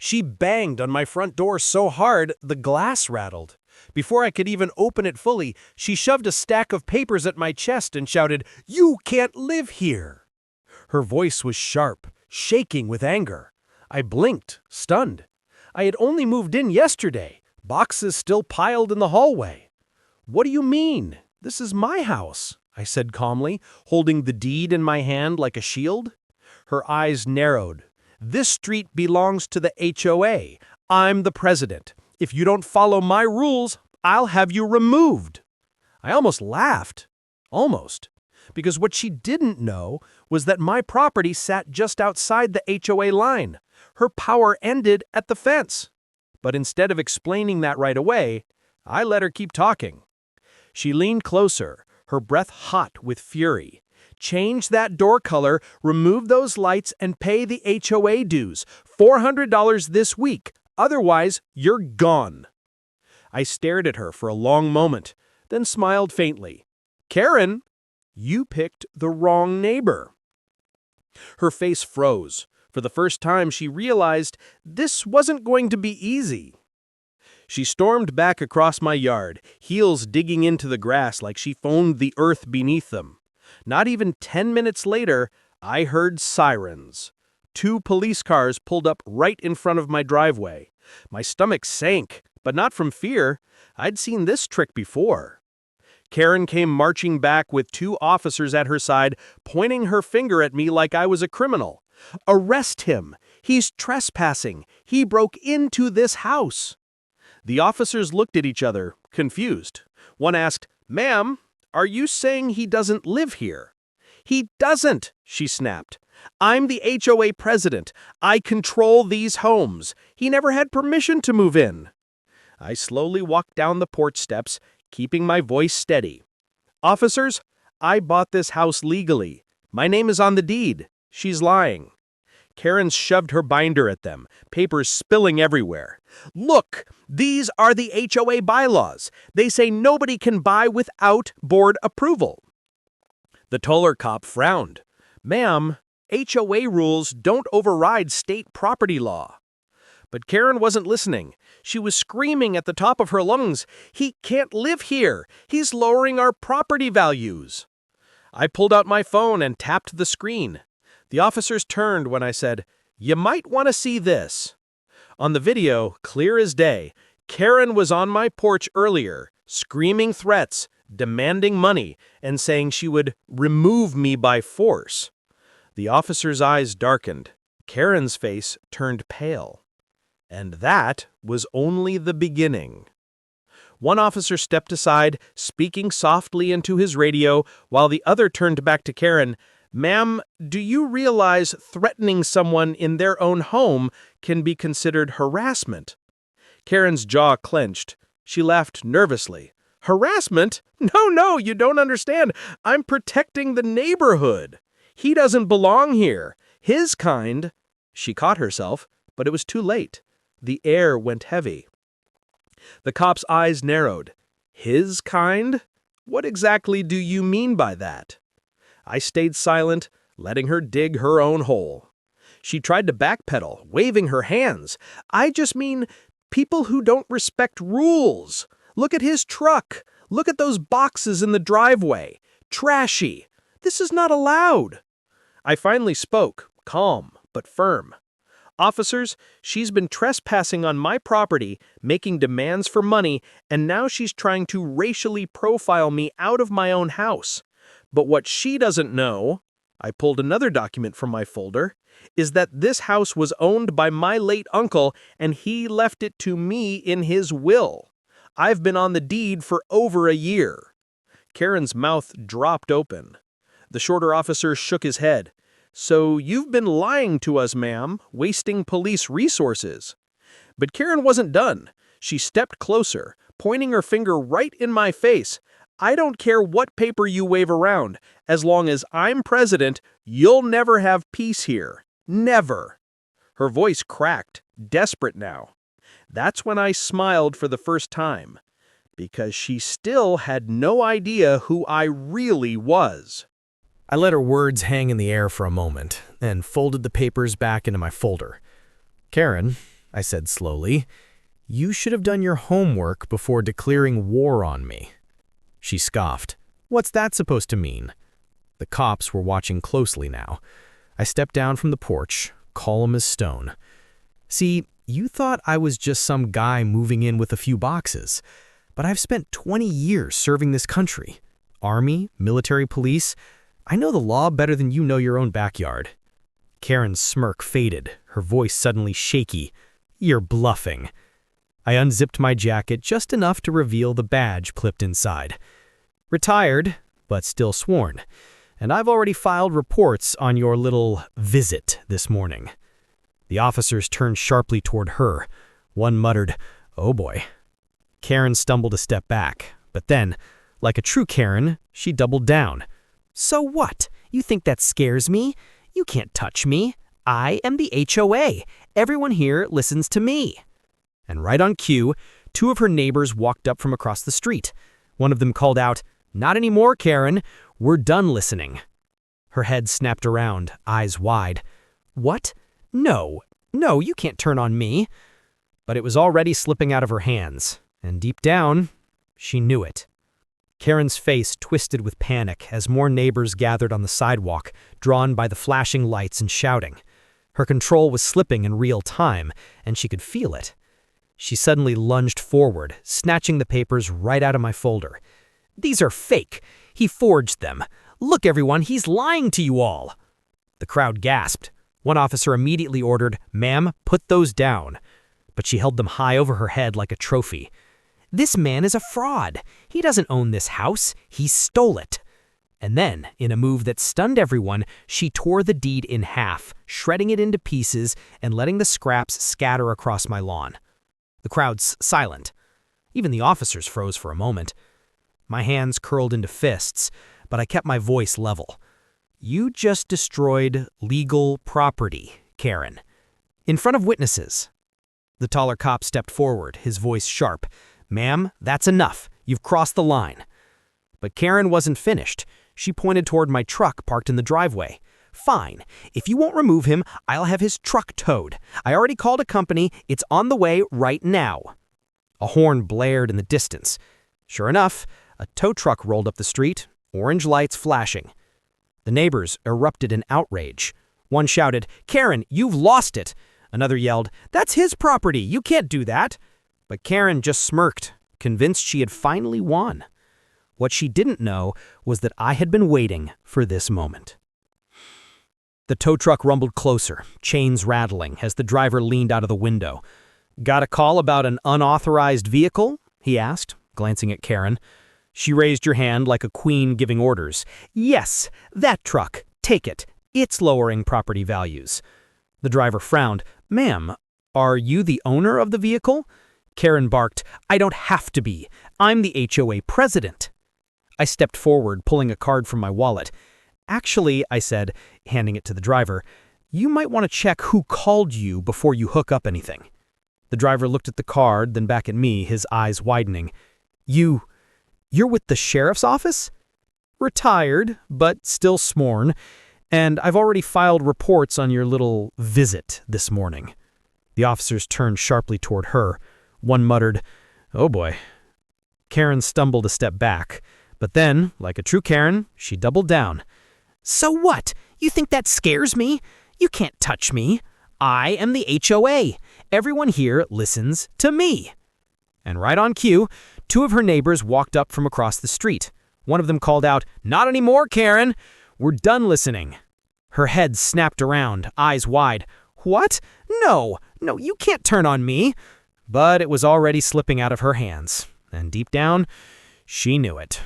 She banged on my front door so hard the glass rattled. Before I could even open it fully, she shoved a stack of papers at my chest and shouted, "You can't live here!" Her voice was sharp, shaking with anger. I blinked, stunned. I had only moved in yesterday, boxes still piled in the hallway. "What do you mean? This is my house," I said calmly, holding the deed in my hand like a shield. Her eyes narrowed. "This street belongs to the HOA. I'm the president. If you don't follow my rules, I'll have you removed." I almost laughed. Almost. Because what she didn't know was that my property sat just outside the HOA line. Her power ended at the fence. But instead of explaining that right away, I let her keep talking. She leaned closer, her breath hot with fury. "Change that door color, remove those lights, and pay the HOA dues. $400 this week. Otherwise, you're gone." I stared at her for a long moment, then smiled faintly. "Karen, you picked the wrong neighbor." Her face froze. For the first time, she realized this wasn't going to be easy. She stormed back across my yard, heels digging into the grass like she phoned the earth beneath them. Not even 10 minutes later, I heard sirens. 2 police cars pulled up right in front of my driveway. My stomach sank, but not from fear. I'd seen this trick before. Karen came marching back with 2 officers at her side, pointing her finger at me like I was a criminal. "Arrest him! He's trespassing! He broke into this house!" The officers looked at each other, confused. One asked, "Ma'am, are you saying he doesn't live here?" "He doesn't," she snapped. "I'm the HOA president. I control these homes. He never had permission to move in." I slowly walked down the porch steps, keeping my voice steady. "Officers, I bought this house legally. My name is on the deed. She's lying." Karen shoved her binder at them, papers spilling everywhere. "Look, these are the HOA bylaws. They say nobody can buy without board approval." The taller cop frowned. "Ma'am, HOA rules don't override state property law." But Karen wasn't listening. She was screaming at the top of her lungs, "He can't live here. He's lowering our property values." I pulled out my phone and tapped the screen. The officers turned when I said, "You might want to see this." On the video, clear as day, Karen was on my porch earlier, screaming threats, demanding money, and saying she would remove me by force. The officer's eyes darkened. Karen's face turned pale. And that was only the beginning. One officer stepped aside, speaking softly into his radio, while the other turned back to Karen. "Ma'am, do you realize threatening someone in their own home can be considered harassment?" Karen's jaw clenched. She laughed nervously. "Harassment? No, you don't understand. I'm protecting the neighborhood. He doesn't belong here. His kind—" She caught herself, but it was too late. The air went heavy. The cop's eyes narrowed. "His kind? What exactly do you mean by that?" I stayed silent, letting her dig her own hole. She tried to backpedal, waving her hands. "I just mean people who don't respect rules. Look at his truck. Look at those boxes in the driveway. Trashy. This is not allowed." I finally spoke, calm but firm. "Officers, she's been trespassing on my property, making demands for money, and now she's trying to racially profile me out of my own house. But what she doesn't know," I pulled another document from my folder, "is that this house was owned by my late uncle and he left it to me in his will. I've been on the deed for over a year." Karen's mouth dropped open. The shorter officer shook his head. "So you've been lying to us, ma'am, wasting police resources." But Karen wasn't done. She stepped closer, pointing her finger right in my face. "I don't care what paper you wave around. As long as I'm president, you'll never have peace here. Never." Her voice cracked, desperate now. That's when I smiled for the first time, because she still had no idea who I really was. I let her words hang in the air for a moment, and folded the papers back into my folder. "Karen, I said slowly. "You should have done your homework before declaring war on me." She scoffed. "What's that supposed to mean?" The cops were watching closely now. I stepped down from the porch, calm as stone. "See, you thought I was just some guy moving in with a few boxes, but I've spent 20 years serving this country. Army, military, police. I know the law better than you know your own backyard." Karen's smirk faded, her voice suddenly shaky. "You're bluffing." I unzipped my jacket just enough to reveal the badge clipped inside. "Retired, but still sworn. And I've already filed reports on your little visit this morning." The officers turned sharply toward her. One muttered, "Oh boy." Karen stumbled a step back, but then, like a true Karen, she doubled down. "So what? You think that scares me? You can't touch me. I am the HOA. Everyone here listens to me." And right on cue, two of her neighbors walked up from across the street. One of them called out, "Not anymore, Karen. We're done listening." Her head snapped around, eyes wide. "What? No, you can't turn on me." But it was already slipping out of her hands, and deep down, she knew it. Karen's face twisted with panic as more neighbors gathered on the sidewalk, drawn by the flashing lights and shouting. Her control was slipping in real time, and she could feel it. She suddenly lunged forward, snatching the papers right out of my folder. "These are fake. He forged them. Look, everyone, he's lying to you all." The crowd gasped. One officer immediately ordered, "Ma'am, put those down." But she held them high over her head like a trophy. "This man is a fraud. He doesn't own this house. He stole it." And then, in a move that stunned everyone, she tore the deed in half, shredding it into pieces and letting the scraps scatter across my lawn. The crowd's silent. Even the officers froze for a moment. My hands curled into fists, but I kept my voice level. "You just destroyed legal property, Karen. In front of witnesses." The taller cop stepped forward, his voice sharp. "Ma'am, that's enough. You've crossed the line." But Karen wasn't finished. She pointed toward my truck parked in the driveway. "Fine. If you won't remove him, I'll have his truck towed. I already called a company. It's on the way right now." A horn blared in the distance. Sure enough, a tow truck rolled up the street, orange lights flashing. The neighbors erupted in outrage. One shouted, "Karen, you've lost it." Another yelled, "That's his property. You can't do that." But Karen just smirked, convinced she had finally won. What she didn't know was that I had been waiting for this moment. The tow truck rumbled closer, chains rattling, as the driver leaned out of the window. "Got a call about an unauthorized vehicle?" he asked, glancing at Karen. She raised her hand like a queen giving orders. "Yes, that truck. Take it. It's lowering property values." The driver frowned. "Ma'am, are you the owner of the vehicle?" Karen barked, "I don't have to be. I'm the HOA president." I stepped forward, pulling a card from my wallet. "Actually," I said, handing it to the driver, "you might want to check who called you before you hook up anything." The driver looked at the card, then back at me, his eyes widening. You're with the sheriff's office?" "Retired, but still sworn. And I've already filed reports on your little visit this morning." The officers turned sharply toward her. One muttered, "Oh boy." Karen stumbled a step back, but then, like a true Karen, she doubled down. "So what? You think that scares me? You can't touch me. I am the HOA. Everyone here listens to me." And right on cue, two of her neighbors walked up from across the street. One of them called out, "Not anymore, Karen. We're done listening." Her head snapped around, eyes wide. "What? No, you can't turn on me." But it was already slipping out of her hands, and deep down, she knew it.